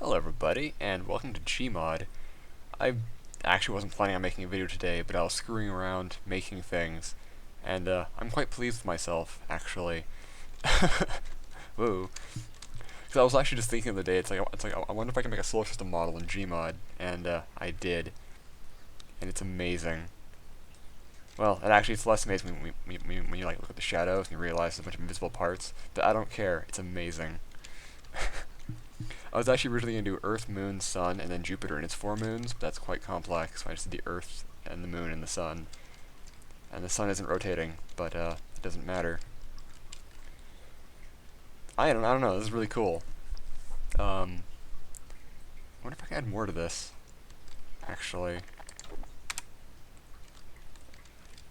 Hello everybody, and welcome to Gmod. I actually wasn't planning on making a video today, but I was screwing around making things, and I'm quite pleased with myself, actually. Whoa. Because I was actually just thinking the other day, I wonder if I can make a solar system model in Gmod, and I did, and it's amazing. Well, it's less amazing when you like look at the shadows and you realize there's a bunch of invisible parts, but I don't care, it's amazing. I was actually originally going to do Earth, Moon, Sun, and then Jupiter and its 4 moons, but that's quite complex, so I just did the Earth and the Moon and the Sun. And the Sun isn't rotating, but it doesn't matter. I don't know, this is really cool. I wonder if I can add more to this, actually.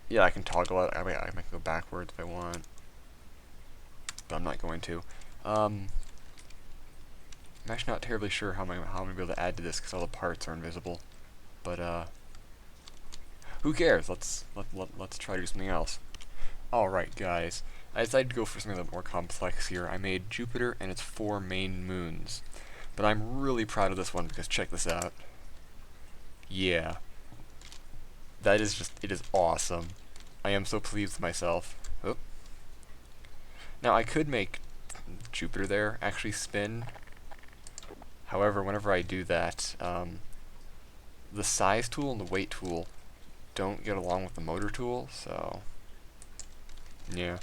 Yeah, I can toggle it. I might go backwards if I want, but I'm not going to. I'm actually not terribly sure how I'm going to be able to add to this because all the parts are invisible. But who cares? Let's try to do something else. All right, guys. I decided to go for something a little more complex here. I made Jupiter and its 4 main moons, but I'm really proud of this one because check this out. Yeah, that is it is awesome. I am so pleased with myself. Oh. Now I could make Jupiter there actually spin. However, whenever I do that, the size tool and the weight tool don't get along with the motor tool, so yeah.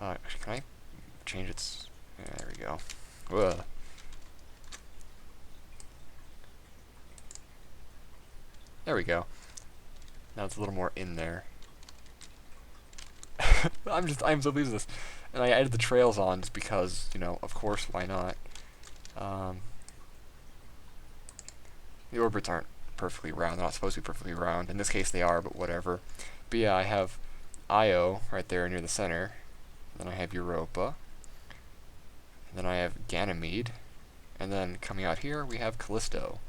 Actually, can I change its? Yeah, there we go. Ugh. There we go. Now it's a little more in there. I'm so pleased with this. And I added the trails on just because, of course, why not? The orbits aren't perfectly round. They're not supposed to be perfectly round. In this case, they are, but whatever. But yeah, I have Io right there near the center. Then I have Europa. And then I have Ganymede. And then coming out here, we have Callisto.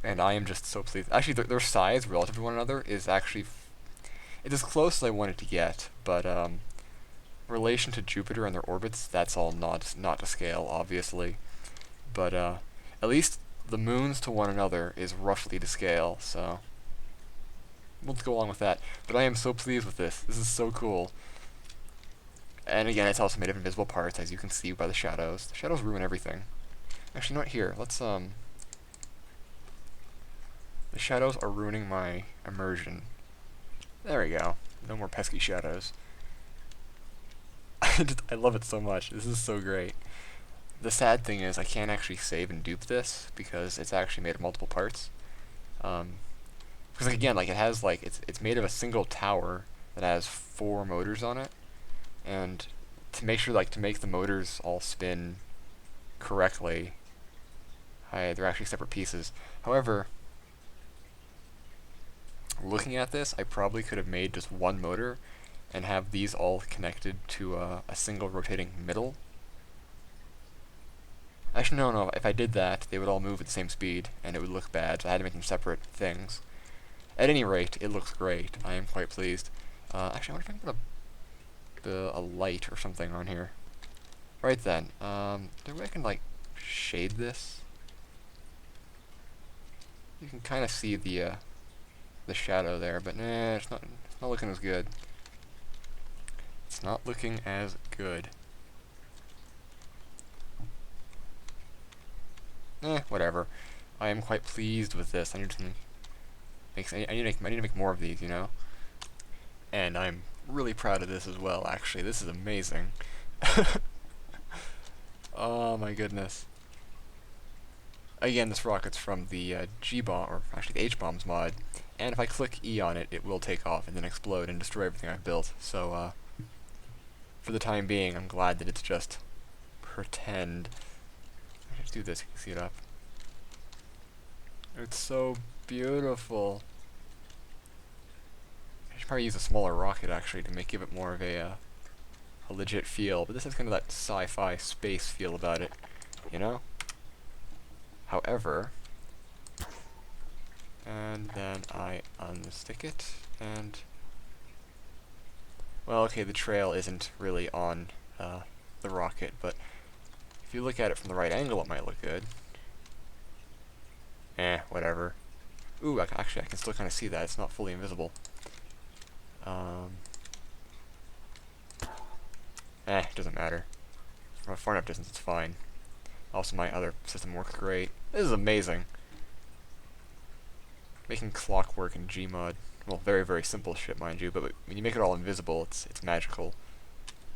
And I am just so pleased. Actually, their size relative to one another is actually... it's as close as I wanted to get, but relation to Jupiter and their orbits, that's all not to scale, obviously. But at least the moons to one another is roughly to scale, so we'll go along with that. But I am so pleased with this. This is so cool. And again, it's also made of invisible parts, as you can see by the shadows. The shadows ruin everything. Actually, not here. Let's the shadows are ruining my immersion. There we go. No more pesky shadows. I love it so much. This is so great. The sad thing is I can't actually save and dupe this because it's actually made of multiple parts. Because again, it has it's made of a single tower that has 4 motors on it, and to make sure to make the motors all spin correctly, they're actually separate pieces. However, looking at this, I probably could have made just one motor and have these all connected to a single rotating middle. Actually, no, if I did that, they would all move at the same speed, and it would look bad, so I had to make them separate things. At any rate, it looks great. I am quite pleased. Actually, I wonder if I can put a light or something on here. Right then, there way I can, shade this? You can kind of see the shadow there, but nah, it's not looking as good. It's not looking as good. Whatever. I am quite pleased with this. I need to make more of these, And I'm really proud of this as well, actually. This is amazing. Oh my goodness. Again, this rocket's from the G-bomb, or actually the H-bombs mod. And if I click E on it, it will take off and then explode and destroy everything I've built. So, for the time being, I'm glad that it's just pretend. Let's do this, you can see it up. It's so beautiful. I should probably use a smaller rocket actually to give it more of a legit feel, but this has kind of that sci-fi space feel about it, However, and then I unstick it, and well, okay, the trail isn't really on the rocket, but If you look at it from the right angle, it might look good. Whatever. Ooh, actually, I can still kind of see that. It's not fully invisible. It doesn't matter. From a far enough distance, it's fine. Also, my other system works great. This is amazing. Making clockwork in Gmod. Well, very, very simple shit, mind you, but when you make it all invisible, it's magical.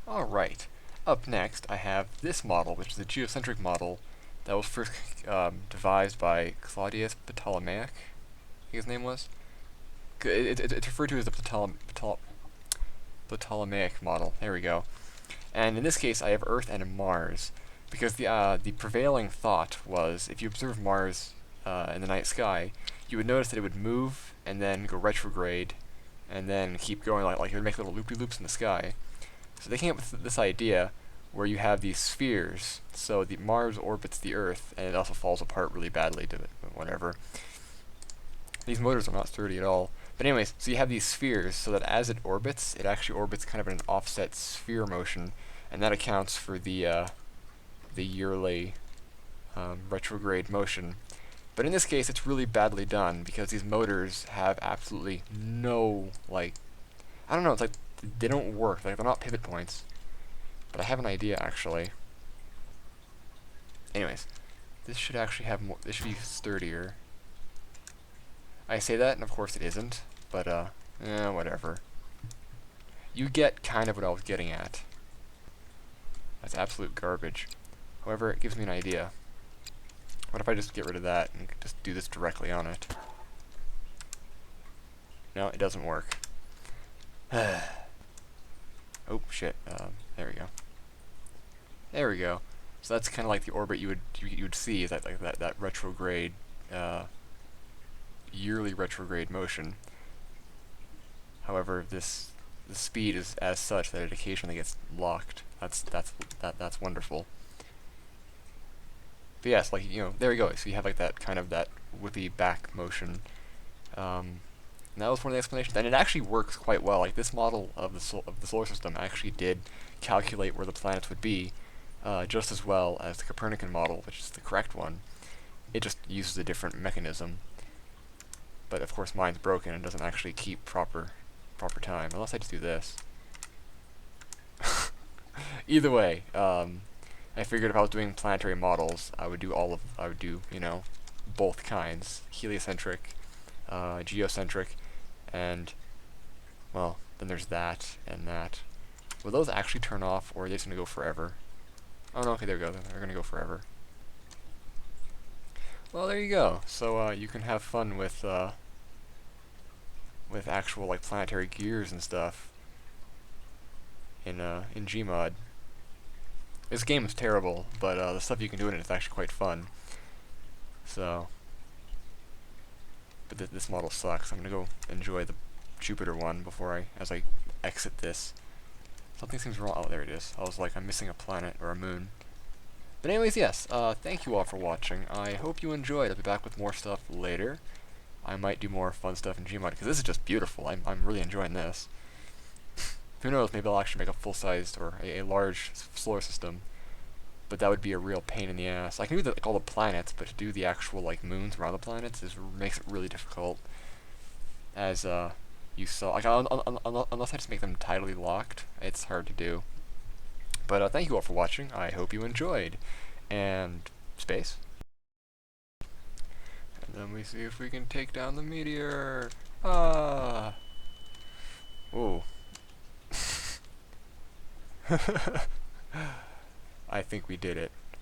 Alright. Up next, I have this model, which is the Geocentric Model that was first devised by Claudius Ptolemaic, I think his name was. It's referred to as the Ptolemaic Model. There we go. And in this case, I have Earth and Mars, because the prevailing thought was, if you observe Mars in the night sky, you would notice that it would move and then go retrograde, and then keep going like it would make little loopy-loops in the sky. So they came up with this idea where you have these spheres. So the Mars orbits the Earth, and it also falls apart really badly to it, whatever. These motors are not sturdy at all. But anyways, so you have these spheres, so that as it orbits, it actually orbits kind of in an offset sphere motion, and that accounts for the yearly retrograde motion. But in this case, it's really badly done, because these motors have absolutely no, like, I don't know, it's like, they don't work, like, they're not pivot points. But I have an idea, actually. Anyways, this should actually have more, this should be sturdier. I say that, and of course it isn't, but, whatever. You get kind of what I was getting at. That's absolute garbage. However, it gives me an idea. What if I just get rid of that and just do this directly on it? No, it doesn't work. Oh, shit. There we go. There we go. So that's kind of like the orbit you would see, is that retrograde, yearly retrograde motion. However, the speed is as such that it occasionally gets locked. That's wonderful. But yes, like, you know, there we go. So you have like that kind of that whippy back motion. And that was one of the explanations, and it actually works quite well. Like, this model of the solar system actually did calculate where the planets would be, just as well as the Copernican model, which is the correct one. It just uses a different mechanism. But of course, mine's broken and doesn't actually keep proper time, unless I just do this. Either way, I figured if I was doing planetary models, I would do you know, both kinds, heliocentric, geocentric, and, well, then there's that and that. Will those actually turn off, or are they just going to go forever? Oh no, okay, there we go, they're going to go forever. Well, there you go. So, you can have fun with actual, like, planetary gears and stuff in Gmod. This game is terrible, but the stuff you can do in it is actually quite fun. So, but this model sucks. I'm gonna go enjoy the Jupiter one as I exit this. Something seems wrong. Oh, there it is. I was like, I'm missing a planet or a moon. But anyways, yes. Thank you all for watching. I hope you enjoyed. I'll be back with more stuff later. I might do more fun stuff in Gmod because this is just beautiful. I'm really enjoying this. Who knows? Maybe I'll actually make a full-sized or a large solar system. But that would be a real pain in the ass. I can do all the planets, but to do the actual like moons around the planets makes it really difficult. As you saw, like unless I just make them tidally locked, it's hard to do. But thank you all for watching. I hope you enjoyed. And space. And then we see if we can take down the meteor. Ah. Ooh. I think we did it.